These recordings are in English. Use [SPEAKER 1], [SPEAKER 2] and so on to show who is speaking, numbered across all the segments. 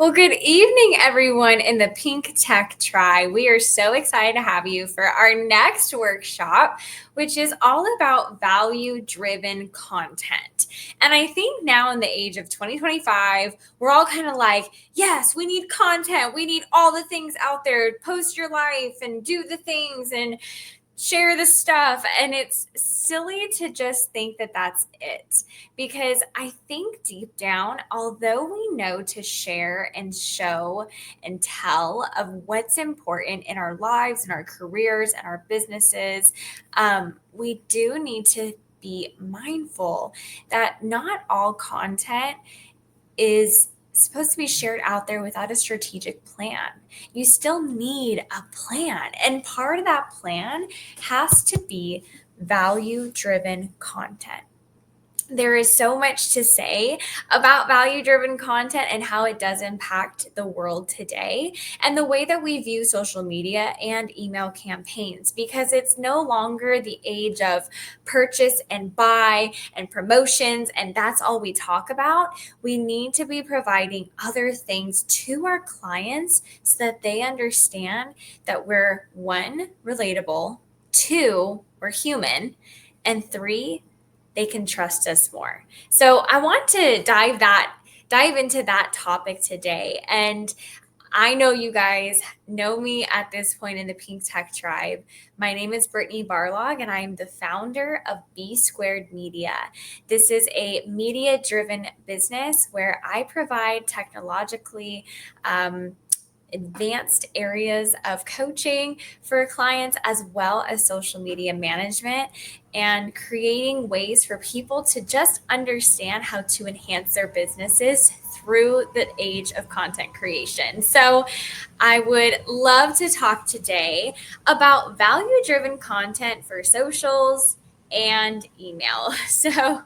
[SPEAKER 1] Well, good evening, everyone in the Pink Tech Tribe. We are so excited to have you for our next workshop, which is all about value driven content. And I think now in the age of 2025, we're all kind of like, yes, we need content. We need all the things out there. Post your life and do the things and share the stuff. And it's silly to just think that that's it. Because I think deep down, although we know to share and show and tell of what's important in our lives and our careers and our businesses, we do need to be mindful that not all content is supposed to be shared out there without a strategic plan. You still need a plan. And part of that plan has to be value driven content. There is so much to say about value driven content and how it does impact the world today and the way that we view social media and email campaigns, because it's no longer the age of purchase and buy and promotions, and that's all we talk about. We need to be providing other things to our clients so that they understand that we're one, relatable, two, we're human, and three, they can trust us more. So I want to dive into that topic today. And I know you guys know me at this point in the Pink Tech Tribe. My name is Brittany Barlog, and I am the founder of B Squared Media. This is a media-driven business where I provide technologically advanced areas of coaching for clients, as well as social media management, and creating ways for people to just understand how to enhance their businesses through the age of content creation. So I would love to talk today about value-driven content for socials and email. So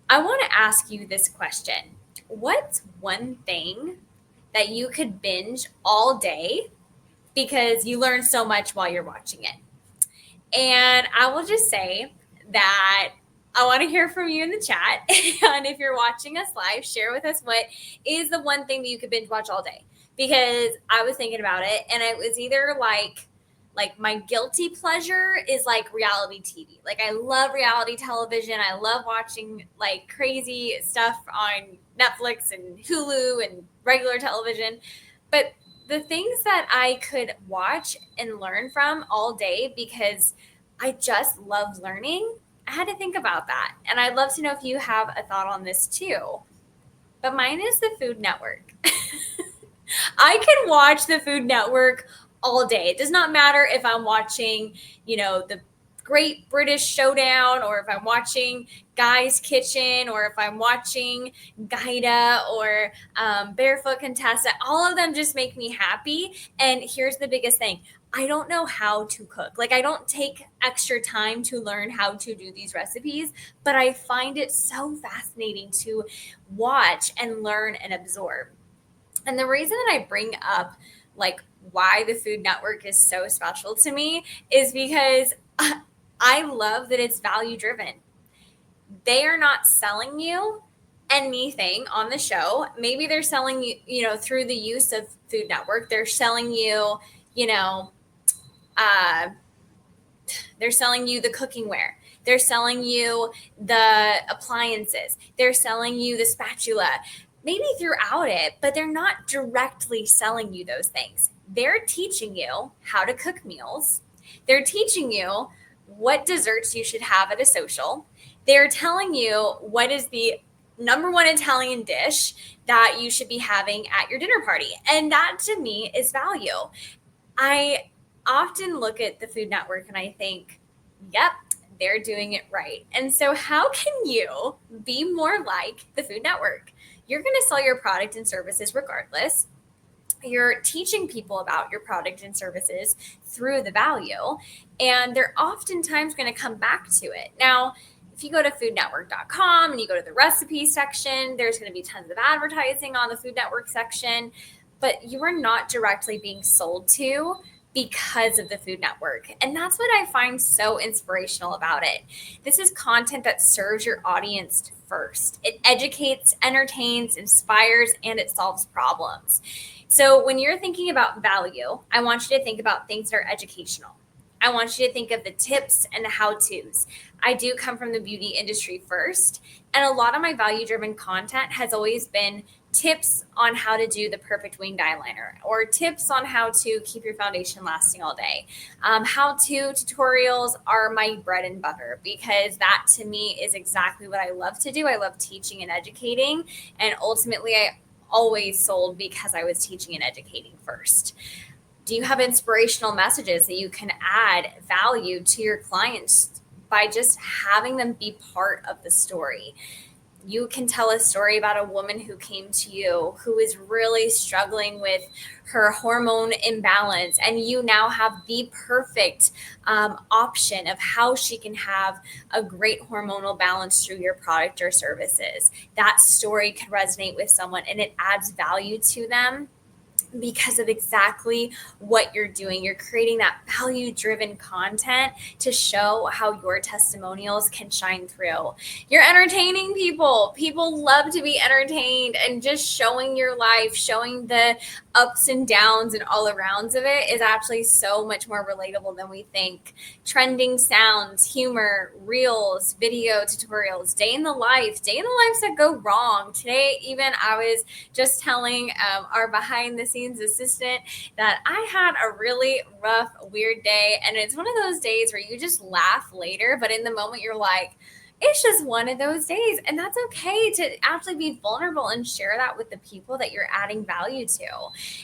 [SPEAKER 1] I want to ask you this question. What's one thing that you could binge all day because you learn so much while you're watching it? And I will just say that I want to hear from you in the chat. And if you're watching us live, share with us what is the one thing that you could binge watch all day. Because I was thinking about it, and it was either like my guilty pleasure is like reality TV. Like I love reality television. I love watching like crazy stuff on Netflix and Hulu and regular television. But the things that I could watch and learn from all day because I just love learning, I had to think about that. And I'd love to know if you have a thought on this too. But mine is the Food Network. I can watch the Food Network all day. It does not matter if I'm watching, the Great British Showdown, or if I'm watching Guy's Kitchen, or if I'm watching Gaida or Barefoot Contessa. All of them just make me happy. And here's the biggest thing. I don't know how to cook. Like I don't take extra time to learn how to do these recipes, but I find it so fascinating to watch and learn and absorb. And the reason that I bring up like why the Food Network is so special to me is because I love that it's value driven. They are not selling you anything on the show. Maybe they're selling you, through the use of Food Network, they're selling you, uh, they're selling you the cooking ware. They're selling you the appliances. They're selling you the spatula, maybe throughout it, but they're not directly selling you those things. They're teaching you how to cook meals. They're teaching you what desserts you should have at a social. They're telling you what is the number one Italian dish that you should be having at your dinner party. And that to me is value. I often look at the Food Network and I think, yep, they're doing it right. And so how can you be more like the Food Network? You're going to sell your product and services regardless. You're teaching people about your product and services through the value, and they're oftentimes going to come back to it. Now, if you go to foodnetwork.com and you go to the recipe section, there's going to be tons of advertising on the Food Network section, but you are not directly being sold to because of the Food Network. And that's what I find so inspirational about it. This is content that serves your audience first. It educates, entertains, inspires, and it solves problems. So when you're thinking about value, I want you to think about things that are educational. I want you to think of the tips and the how-tos. I do come from the beauty industry first, and a lot of my value-driven content has always been tips on how to do the perfect winged eyeliner, or tips on how to keep your foundation lasting all day. How-to tutorials are my bread and butter because that to me is exactly what I love to do. I love teaching and educating, and ultimately I always sold because I was teaching and educating first. Do you have inspirational messages that you can add value to your clients by just having them be part of the story? You can tell a story about a woman who came to you who is really struggling with her hormone imbalance, and you now have the perfect option of how she can have a great hormonal balance through your product or services. That story can resonate with someone and it adds value to them because of exactly what you're doing. You're creating that value driven content to show how your testimonials can shine through. You're entertaining people. People love to be entertained, and just showing your life, showing the ups and downs and all arounds of it is actually so much more relatable than we think. Trending sounds, humor, reels, video tutorials, day in the lives that go wrong. Today, even I was just telling our behind the scenes assistant that I had a really rough, weird day. And it's one of those days where you just laugh later, but in the moment you're like, it's just one of those days. And that's okay to actually be vulnerable and share that with the people that you're adding value to.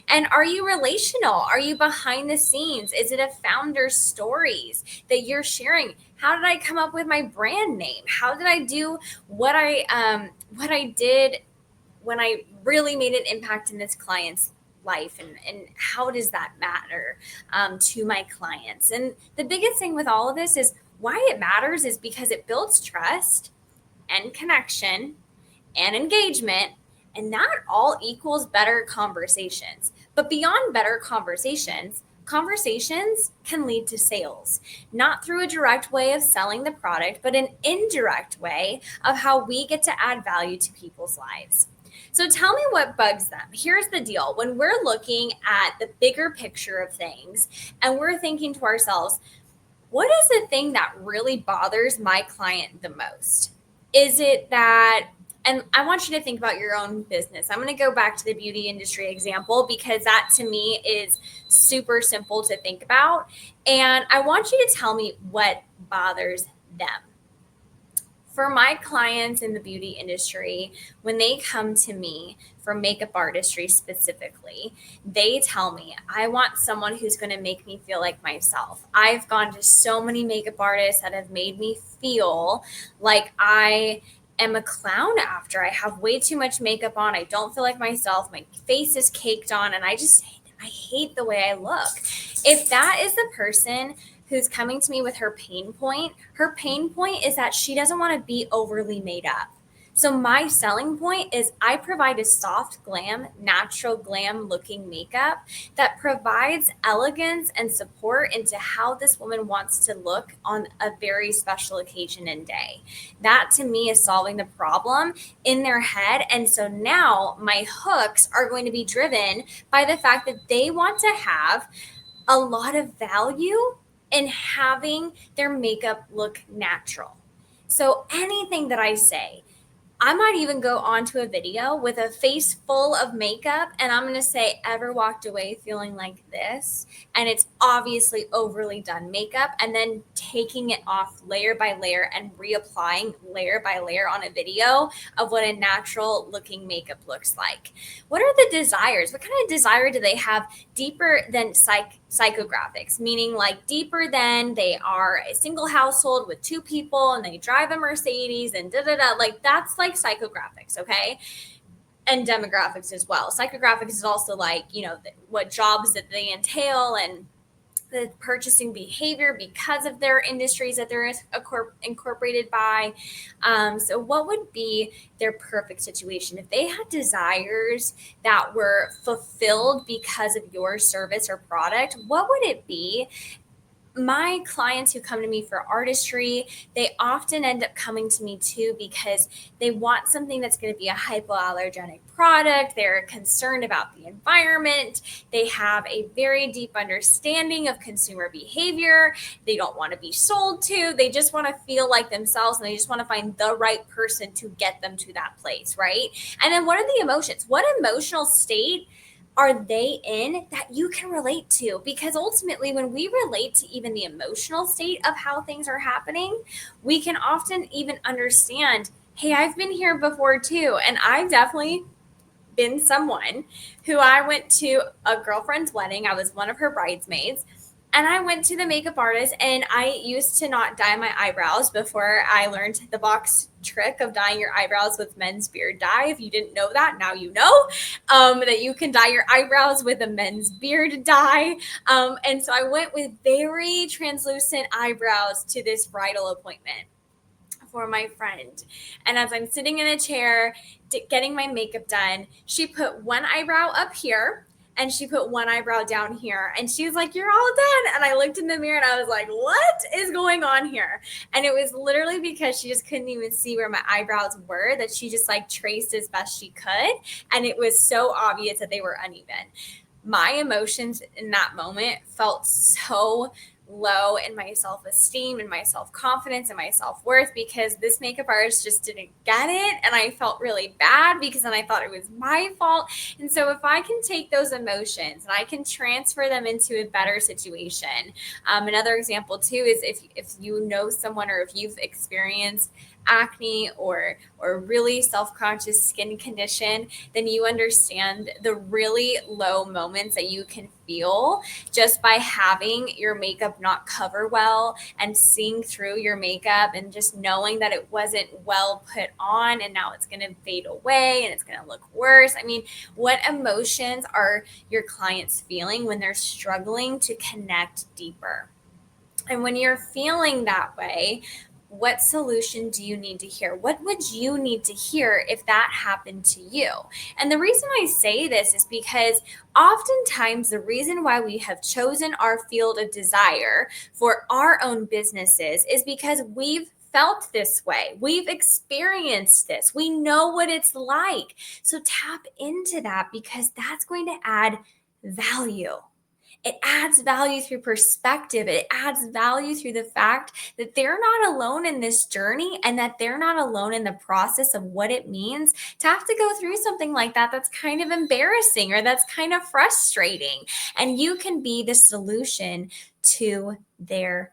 [SPEAKER 1] And are you relational? Are you behind the scenes? Is it a founder stories that you're sharing? How did I come up with my brand name? How did I do what I did when I really made an impact in this client's life, and how does that matter to my clients? And the biggest thing with all of this is why it matters is because it builds trust and connection and engagement, and that all equals better conversations. But beyond better conversations, conversations can lead to sales, not through a direct way of selling the product, but an indirect way of how we get to add value to people's lives. So tell me what bugs them. Here's the deal. When we're looking at the bigger picture of things and we're thinking to ourselves, what is the thing that really bothers my client the most? Is it that, and I want you to think about your own business. I'm going to go back to the beauty industry example because that to me is super simple to think about. And I want you to tell me what bothers them. For my clients in the beauty industry, when they come to me for makeup artistry specifically, they tell me, I want someone who's going to make me feel like myself. I've gone to so many makeup artists that have made me feel like I am a clown after. I have way too much makeup on. I don't feel like myself. My face is caked on, and I hate the way I look. If that is the person who's coming to me with her pain point is that she doesn't want to be overly made up. So my selling point is I provide a soft glam, natural glam looking makeup that provides elegance and support into how this woman wants to look on a very special occasion and day. That to me is solving the problem in their head. And so now my hooks are going to be driven by the fact that they want to have a lot of value in having their makeup look natural. So anything that I say, I might even go onto a video with a face full of makeup and I'm going to say, ever walked away feeling like this? And it's obviously overly done makeup, and then taking it off layer by layer and reapplying layer by layer on a video of what a natural looking makeup looks like. What are the desires? What kind of desire do they have deeper than psychographics, meaning like deeper than they are a single household with two people and they drive a Mercedes and like that's like psychographics, okay? And demographics as well. Psychographics is also like, what jobs that they entail and the purchasing behavior because of their industries that they're incorporated by. So what would be their perfect situation? If they had desires that were fulfilled because of your service or product, what would it be? My clients who come to me for artistry, they often end up coming to me too because they want something that's going to be a hypoallergenic product. They're concerned about the environment. They have a very deep understanding of consumer behavior. They don't want to be sold to. They just want to feel like themselves, and they just want to find the right person to get them to that place, right? And then what are the emotions? What emotional state are they in that you can relate to? Because ultimately, when we relate to even the emotional state of how things are happening, we can often even understand, hey, I've been here before too. And I've definitely been someone who I went to a girlfriend's wedding. I was one of her bridesmaids. And I went to the makeup artist, and I used to not dye my eyebrows before I learned the box trick of dyeing your eyebrows with men's beard dye. If you didn't know that, now you know that you can dye your eyebrows with a men's beard dye. And so I went with very translucent eyebrows to this bridal appointment for my friend. And as I'm sitting in a chair getting my makeup done, she put one eyebrow up here and she put one eyebrow down here. And she was like, "You're all done." And I looked in the mirror and I was like, "What is going on here?" And it was literally because she just couldn't even see where my eyebrows were, that she just like traced as best she could. And it was so obvious that they were uneven. My emotions in that moment felt so low in my self-esteem and my self-confidence and my self-worth because this makeup artist just didn't get it, and I felt really bad because then I thought it was my fault. And so if I can take those emotions and I can transfer them into a better situation. Another example too is if you know someone, or if you've experienced acne or really self-conscious skin condition, then you understand the really low moments that you can feel just by having your makeup not cover well and seeing through your makeup and just knowing that it wasn't well put on and now it's going to fade away and it's going to look worse. I mean, what emotions are your clients feeling when they're struggling to connect deeper? And when you're feeling that way, what solution do you need to hear? What would you need to hear if that happened to you? And the reason I say this is because oftentimes the reason why we have chosen our field of desire for our own businesses is because we've felt this way. We've experienced this. We know what it's like. So tap into that because that's going to add value. It adds value through perspective. It adds value through the fact that they're not alone in this journey and that they're not alone in the process of what it means to have to go through something like that that's kind of embarrassing or that's kind of frustrating. And you can be the solution to their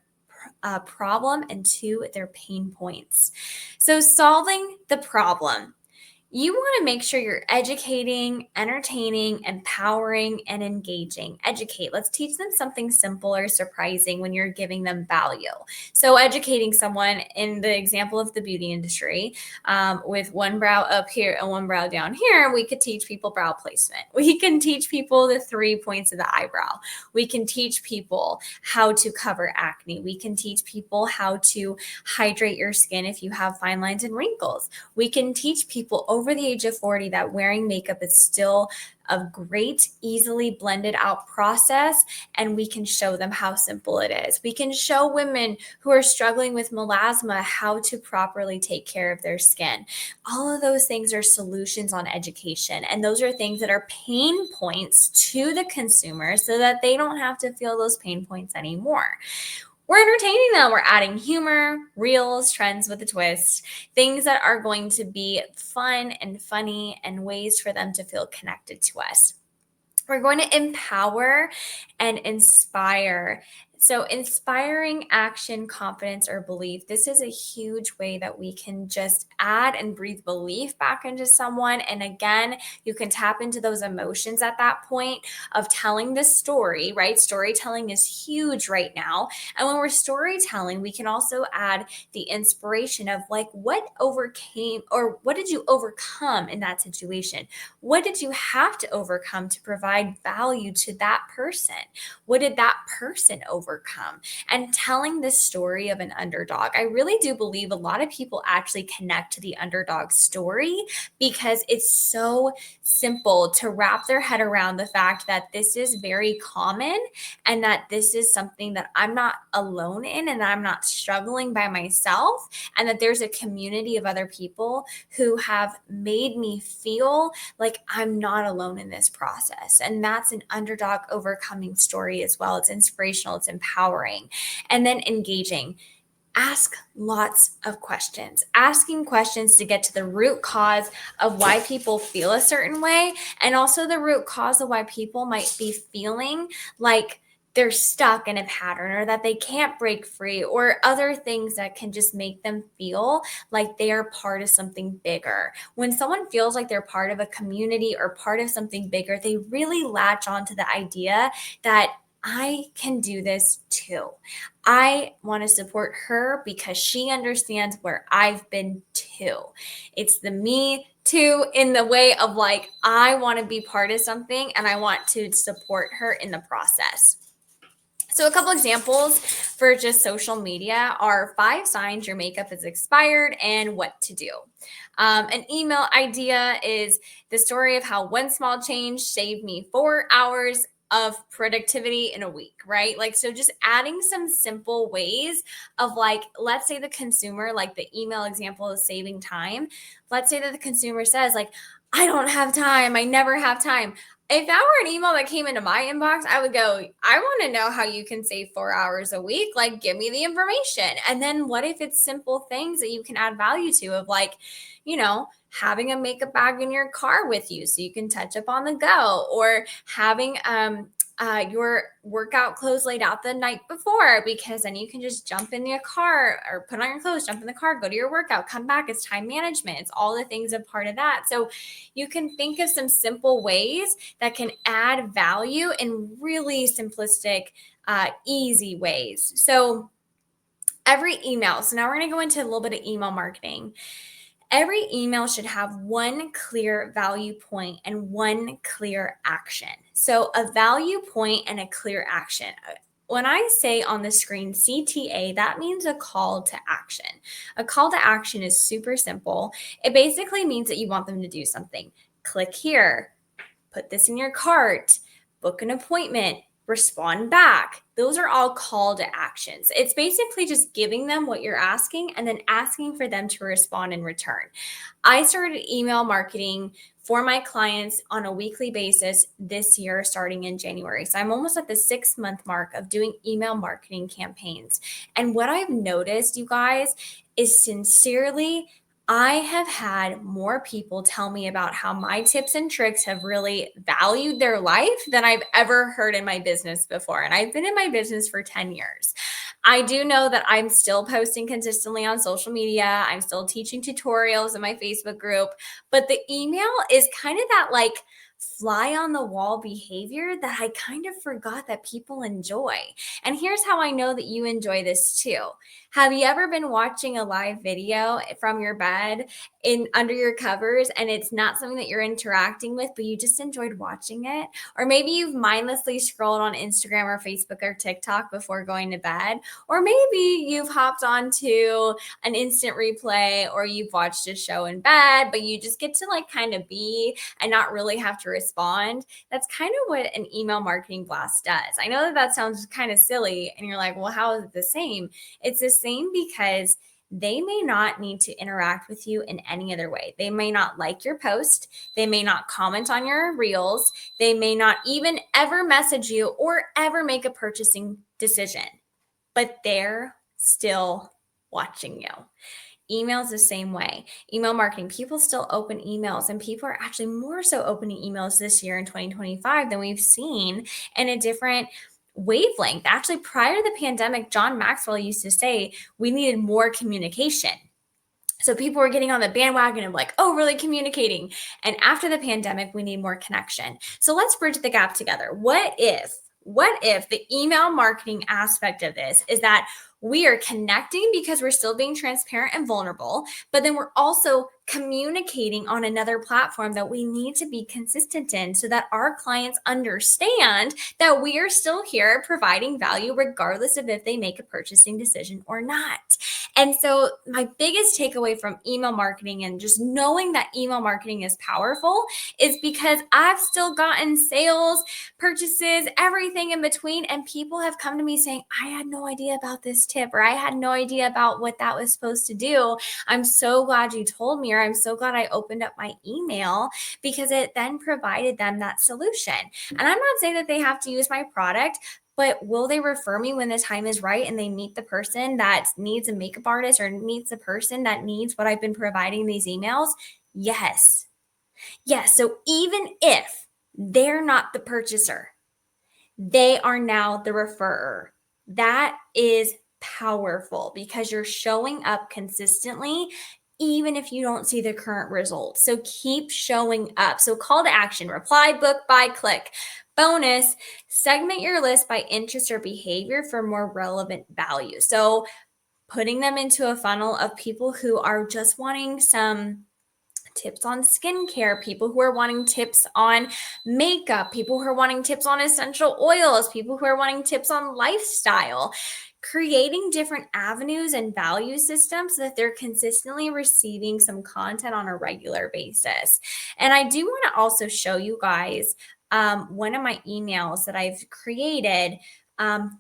[SPEAKER 1] problem and to their pain points. So, solving the problem. You want to make sure you're educating, entertaining, empowering, and engaging. Educate. Let's teach them something simple or surprising when you're giving them value. So, educating someone in the example of the beauty industry, with one brow up here and one brow down here, we could teach people brow placement. We can teach people the 3 points of the eyebrow. We can teach people how to cover acne. We can teach people how to hydrate your skin if you have fine lines and wrinkles. We can teach people over the age of 40 that wearing makeup is still a great, easily blended out process, and we can show them how simple it is. We can show women who are struggling with melasma how to properly take care of their skin. All of those things are solutions on education, and those are things that are pain points to the consumer so that they don't have to feel those pain points anymore. We're entertaining them. We're adding humor, reels, trends with a twist, things that are going to be fun and funny and ways for them to feel connected to us. We're going to empower and inspire So, inspiring action, confidence, or belief. This is a huge way that we can just add and breathe belief back into someone. And again, you can tap into those emotions at that point of telling the story, right? Storytelling is huge right now. And when we're storytelling, we can also add the inspiration of like, what overcame or what did you overcome in that situation? What did you have to overcome to provide value to that person? What did that person overcome? And telling the story of an underdog, I really do believe a lot of people actually connect to the underdog story because it's so simple to wrap their head around the fact that this is very common and that this is something that I'm not alone in and that I'm not struggling by myself, and that there's a community of other people who have made me feel like I'm not alone in this process. And that's an underdog overcoming story as well. It's inspirational, it's empowering. And then engaging. Ask lots of questions. Asking questions to get to the root cause of why people feel a certain way, and also the root cause of why people might be feeling like they're stuck in a pattern or that they can't break free, or other things that can just make them feel like they are part of something bigger. When someone feels like they're part of a community or part of something bigger, they really latch on to the idea that I can do this too. I want to support her because she understands where I've been too. It's the me too, in the way of like, I want to be part of something and I want to support her in the process. So, a couple examples for just social media are 5 signs your makeup is expired and what to do. An email idea is the story of how one small change saved me 4 hours of productivity in a week, right? Like, so just adding some simple ways of like, let's say the consumer, like the email example is saving time. Let's say that the consumer says, like, I don't have time. I never have time. If that were an email that came into my inbox, I would go, I want to know how you can save 4 hours a week. Like, give me the information. And then what if it's simple things that you can add value to, of like, having a makeup bag in your car with you so you can touch up on the go, or having your workout clothes laid out the night before, because then you can just jump in your car or put on your clothes, jump in the car, go to your workout, come back. It's time management. It's all the things a part of that. So you can think of some simple ways that can add value in really simplistic, easy ways. So every email. So now we're going to go into a little bit of email marketing. Every email should have one clear value point and one clear action. So a value point and a clear action. When I say on the screen CTA, that means a call to action. A call to action is super simple. It basically means that you want them to do something. Click here, put this in your cart, book an appointment, respond back. Those are all call to actions. It's basically just giving them what you're asking and then asking for them to respond in return. I started email marketing for my clients on a weekly basis this year, starting in January. So I'm almost at the 6-month mark of doing email marketing campaigns. And what I've noticed, you guys, is sincerely, I have had more people tell me about how my tips and tricks have really valued their life than I've ever heard in my business before. And I've been in my business for 10 years. I do know that I'm still posting consistently on social media. I'm still teaching tutorials in my Facebook group, but the email is kind of that like fly on the wall behavior that I kind of forgot that people enjoy. And here's how I know that you enjoy this too. Have you ever been watching a live video from your bed in under your covers and it's not something that you're interacting with, but you just enjoyed watching it? Or maybe you've mindlessly scrolled on Instagram or Facebook or TikTok before going to bed. Or maybe you've hopped onto an instant replay, or you've watched a show in bed, but you just get to like kind of be and not really have to respond. That's kind of what an email marketing blast does. I know that that sounds kind of silly and you're like, well, how is it the same? It's the same because they may not need to interact with you in any other way. They may not like your post. They may not comment on your reels. They may not even ever message you or ever make a purchasing decision, but they're still watching you. Email's the same way. Email marketing, people still open emails, and people are actually more so opening emails this year in 2025 than we've seen in a different wavelength. Actually, prior to the pandemic, John Maxwell used to say we needed more communication. So people were getting on the bandwagon of like, oh, really communicating. And after the pandemic, we need more connection. So let's bridge the gap together. What if the email marketing aspect of this is that we are connecting because we're still being transparent and vulnerable, but then we're also communicating on another platform that we need to be consistent in so that our clients understand that we are still here providing value regardless of if they make a purchasing decision or not. And so my biggest takeaway from email marketing and just knowing that email marketing is powerful is because I've still gotten sales, purchases, everything in between. And people have come to me saying, I had no idea about this tip, or I had no idea about what that was supposed to do. I'm so glad you told me, or I'm so glad I opened up my email, because it then provided them that solution. And I'm not saying that they have to use my product, but will they refer me when the time is right and they meet the person that needs a makeup artist or meets the person that needs what I've been providing these emails? Yes. Yes. So even if they're not the purchaser, they are now the referrer. That is powerful because you're showing up consistently, even if you don't see the current results. So keep showing up. So call to action: reply, book, buy, click. Bonus: segment your list by interest or behavior for more relevant value. So putting them into a funnel of people who are just wanting some tips on skincare, people who are wanting tips on makeup, people who are wanting tips on essential oils, people who are wanting tips on lifestyle. Creating different avenues and value systems so that they're consistently receiving some content on a regular basis. And I do want to also show you guys one of my emails that I've created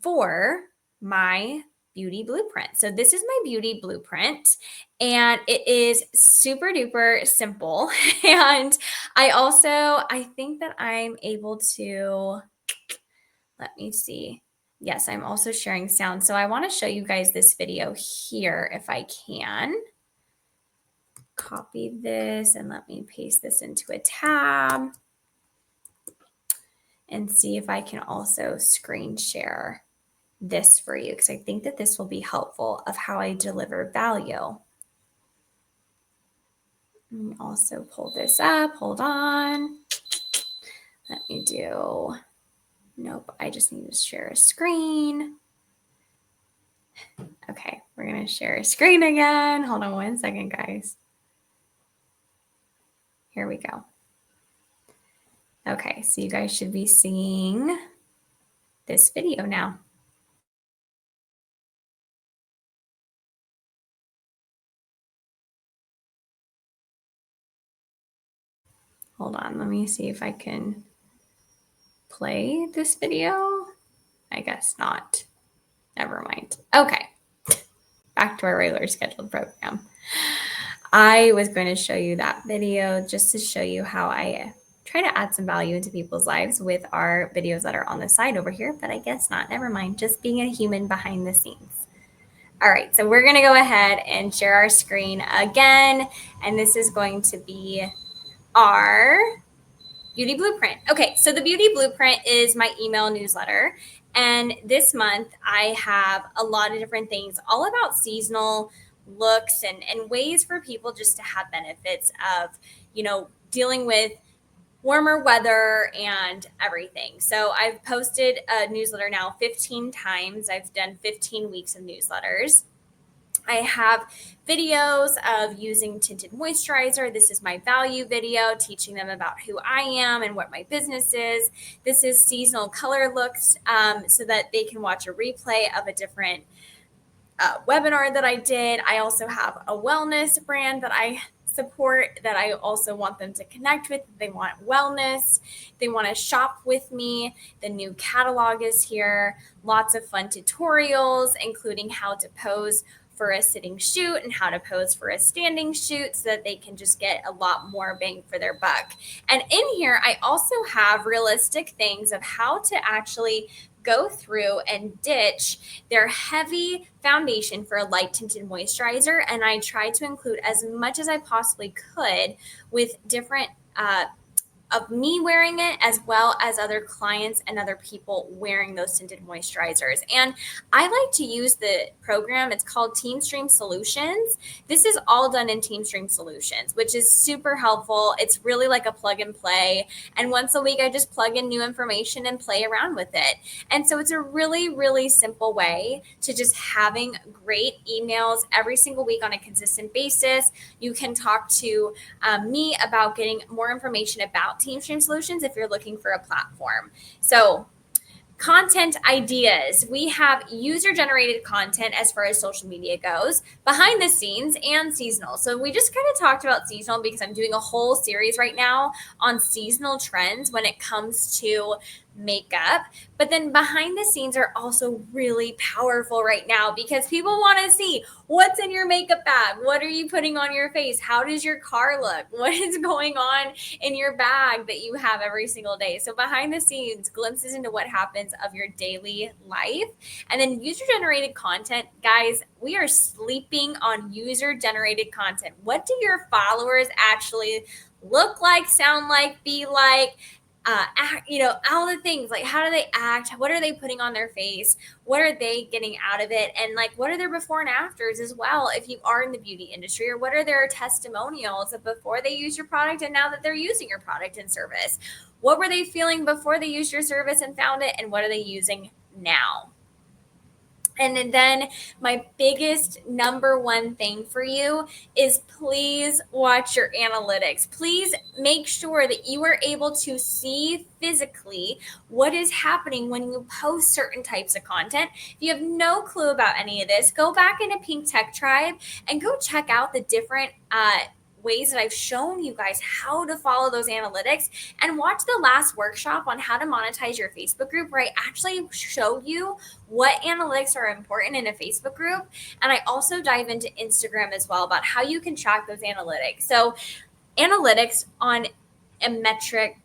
[SPEAKER 1] for my beauty blueprint. So this is my beauty blueprint, and it is super duper simple. And I think that I'm able to, let me see. Yes, I'm also sharing sound. So I want to show you guys this video here if I can. Copy this and let me paste this into a tab and see if I can also screen share this for you, because I think that this will be helpful of how I deliver value. Let me also pull this up. Hold on. Let me do, nope, I just need to share a screen. Okay, we're going to share a screen again. Hold on one second, guys. Here we go. Okay, so you guys should be seeing this video now. Hold on, let me see if I can play this video. I guess not. Never mind. Okay, back to our regular scheduled program. I was going to show you that video just to show you how I try to add some value into people's lives with our videos that are on the side over here, but I guess not. Never mind. Just being a human behind the scenes. All right, so we're going to go ahead and share our screen again, and this is going to be our beauty blueprint. Okay, so the beauty blueprint is my email newsletter, and this month I have a lot of different things all about seasonal looks and ways for people just to have benefits of, dealing with warmer weather and everything. So I've posted a newsletter now 15 times. I've done 15 weeks of newsletters. I have videos of using tinted moisturizer. This is my value video, teaching them about who I am and what my business is. This is seasonal color looks, so that they can watch a replay of a different webinar that I did. I also have a wellness brand that I support that I also want them to connect with. They want wellness. They want to shop with me. The new catalog is here. Lots of fun tutorials, including how to pose for a sitting shoot and how to pose for a standing shoot so that they can just get a lot more bang for their buck. And in here, I also have realistic things of how to actually go through and ditch their heavy foundation for a light tinted moisturizer. And I try to include as much as I possibly could with different of me wearing it, as well as other clients and other people wearing those scented moisturizers. And I like to use the program. It's called TeamStream Solutions. This is all done in TeamStream Solutions, which is super helpful. It's really like a plug and play. And once a week, I just plug in new information and play around with it. And so it's a really, really simple way to just having great emails every single week on a consistent basis. You can talk to me about getting more information about TeamStream Solutions if you're looking for a platform. So content ideas. We have user generated content as far as social media goes, behind the scenes, and seasonal. So we just kind of talked about seasonal because I'm doing a whole series right now on seasonal trends when it comes to makeup. But then behind the scenes are also really powerful right now because people want to see what's in your makeup bag. What are you putting on your face? How does your car look? What is going on in your bag that you have every single day? So behind the scenes, glimpses into what happens of your daily life. And then user generated content, guys, we are sleeping on user generated content. What do your followers actually look like, sound like, be like? Act, all the things, like how do they act, what are they putting on their face, what are they getting out of it, and like what are their before and afters as well if you are in the beauty industry, or what are their testimonials of before they use your product and now that they're using your product and service. What were they feeling before they used your service and found it, and what are they using now? And then my biggest number one thing for you is please watch your analytics. Please make sure that you are able to see physically what is happening when you post certain types of content. If you have no clue about any of this, go back into Pink Tech Tribe and go check out the different ways that I've shown you guys how to follow those analytics, and watch the last workshop on how to monetize your Facebook group where I actually show you what analytics are important in a Facebook group. And I also dive into Instagram as well about how you can track those analytics. So analytics on a metric,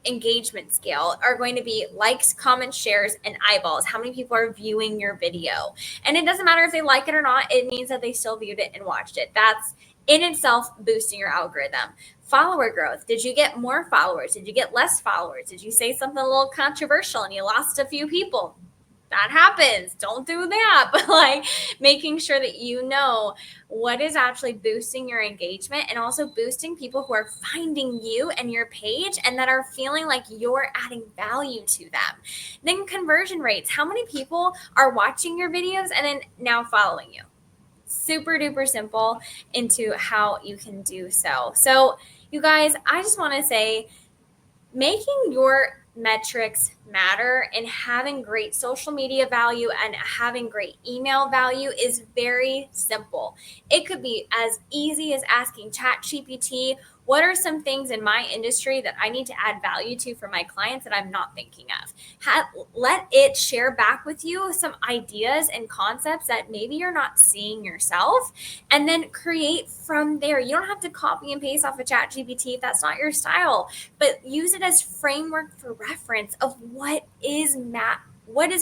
[SPEAKER 1] engagement scale are going to be likes, comments, shares, and eyeballs. How many people are viewing your video? And it doesn't matter if they like it or not. It means that they still viewed it and watched it. That's in itself boosting your algorithm. Follower growth. Did you get more followers? Did you get less followers? Did you say something a little controversial and you lost a few people? That happens. Don't do that. But like making sure that you know what is actually boosting your engagement and also boosting people who are finding you and your page and that are feeling like you're adding value to them. Then conversion rates. How many people are watching your videos and then now following you? Super duper simple into how you can do so. So you guys, I just want to say, making your metrics matter and having great social media value and having great email value is very simple. It could be as easy as asking ChatGPT, what are some things in my industry that I need to add value to for my clients that I'm not thinking of? Let it share back with you some ideas and concepts that maybe you're not seeing yourself, and then create from there. You don't have to copy and paste off of ChatGPT if that's not your style, but use it as framework for reference of what is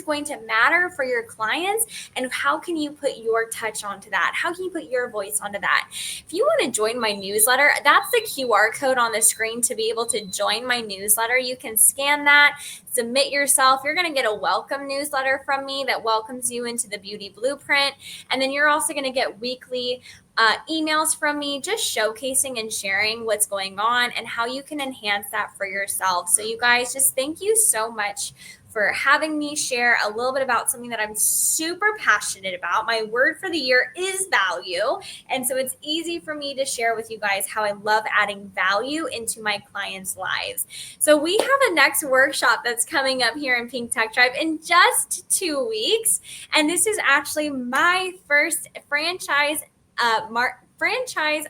[SPEAKER 1] going to matter for your clients, and how can you put your touch onto that? How can you put your voice onto that? If you want to join my newsletter, that's the QR code on the screen to be able to join my newsletter. You can scan that, submit yourself. You're going to get a welcome newsletter from me that welcomes you into the Beauty Blueprint. And then you're also going to get weekly emails from me just showcasing and sharing what's going on and how you can enhance that for yourself. So you guys, just thank you so much for having me share a little bit about something that I'm super passionate about. My word for the year is value. And so it's easy for me to share with you guys how I love adding value into my clients' lives. So we have a next workshop that's coming up here in Pink Tech Tribe in just 2 weeks. And this is actually my first franchise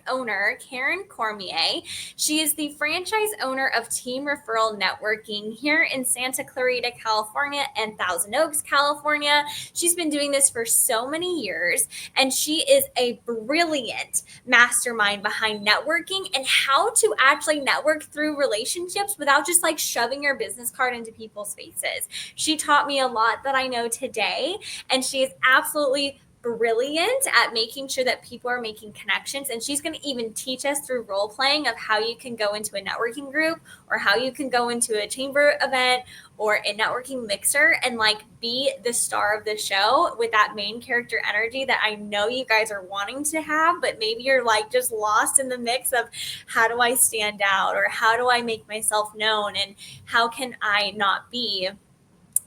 [SPEAKER 1] owner, Karen Cormier. She is the franchise owner of Team Referral Networking here in Santa Clarita, California, and Thousand Oaks, California. She's been doing this for so many years, and she is a brilliant mastermind behind networking and how to actually network through relationships without just like shoving your business card into people's faces. She taught me a lot that I know today, and she is absolutely brilliant at making sure that people are making connections. And she's going to even teach us through role playing of how you can go into a networking group or how you can go into a chamber event or a networking mixer and like be the star of the show with that main character energy that I know you guys are wanting to have, but maybe you're like just lost in the mix of how do I stand out or how do I make myself known and how can I not be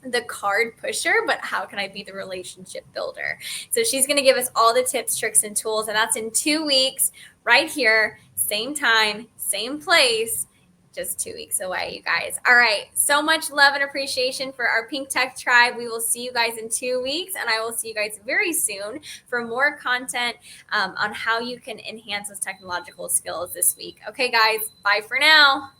[SPEAKER 1] the card pusher, but how can I be the relationship builder? So she's going to give us all the tips, tricks, and tools. And that's in 2 weeks, right here, same time, same place, just 2 weeks away, you guys. All right. So much love and appreciation for our Pink Tech tribe. We will see you guys in 2 weeks, and I will see you guys very soon for more content on how you can enhance those technological skills this week. Okay, guys. Bye for now.